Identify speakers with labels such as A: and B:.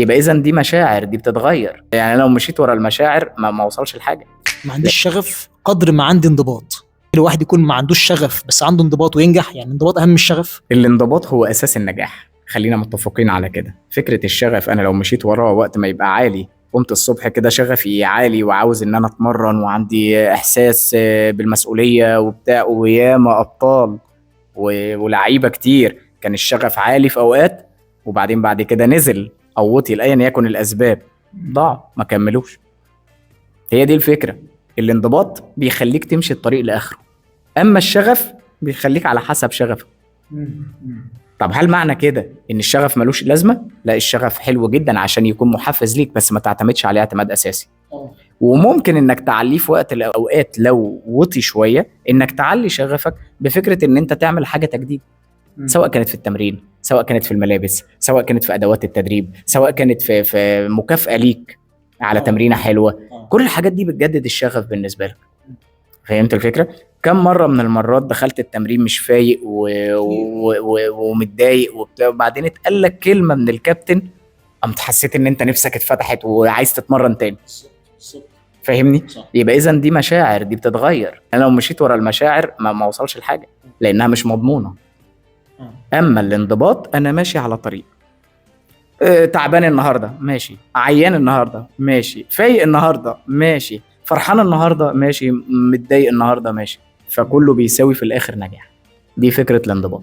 A: يبقى اذا دي مشاعر، دي بتتغير. يعني أنا لو مشيت ورا المشاعر ما اوصلش لحاجه.
B: ما عنديش شغف قدر ما عندي انضباط. الواحد يكون ما عندوش شغف بس عنده انضباط وينجح، يعني انضباط اهم من الشغف.
A: الانضباط هو اساس النجاح، خلينا متفقين على كده. فكره الشغف انا لو مشيت وراه وقت ما يبقى عالي، قمت الصبح كده شغفي عالي وعاوز ان انا اتمرن وعندي احساس بالمسؤوليه وبتاع، وياما ابطال ولعيبه كتير كان الشغف عالي في اوقات، وبعدين بعد كده نزل او وطي ايا يكن الاسباب، ضاع ما كملوش. هي دي الفكره. الانضباط بيخليك تمشي الطريق لاخره، اما الشغف بيخليك على حسب شغفك. طب هل معنى كده ان الشغف ملوش لازمه؟ لا، الشغف حلو جدا عشان يكون محفز ليك، بس ما تعتمدش عليه اعتماد اساسي. وممكن انك تعليه في وقت الاوقات لو وطي شويه، انك تعلي شغفك بفكره ان انت تعمل حاجه تجديد، سواء كانت في التمرين، سواء كانت في الملابس، سواء كانت في ادوات التدريب، سواء كانت في مكافاه ليك على تمرينه حلوه. كل الحاجات دي بتجدد الشغف بالنسبه لك. فهمت الفكره؟ كم مره من المرات دخلت التمرين مش فايق ومتضايق وبتاع، وبعدين اتقال لك كلمه من الكابتن، قمت حسيت ان انت نفسك اتفتحت وعايز تتمرن تاني. فاهمني؟ يبقى اذا دي مشاعر، دي بتتغير. انا لو مشيت ورا المشاعر ما اوصلش لحاجه، لانها مش مضمونه. اما الانضباط انا ماشي على طريق. تعبان النهارده ماشي، عيان النهارده ماشي، فايق النهارده ماشي، فرحان النهارده ماشي، متضايق النهارده ماشي، فكله بيساوي في الاخر نجاح. دي فكره الانضباط.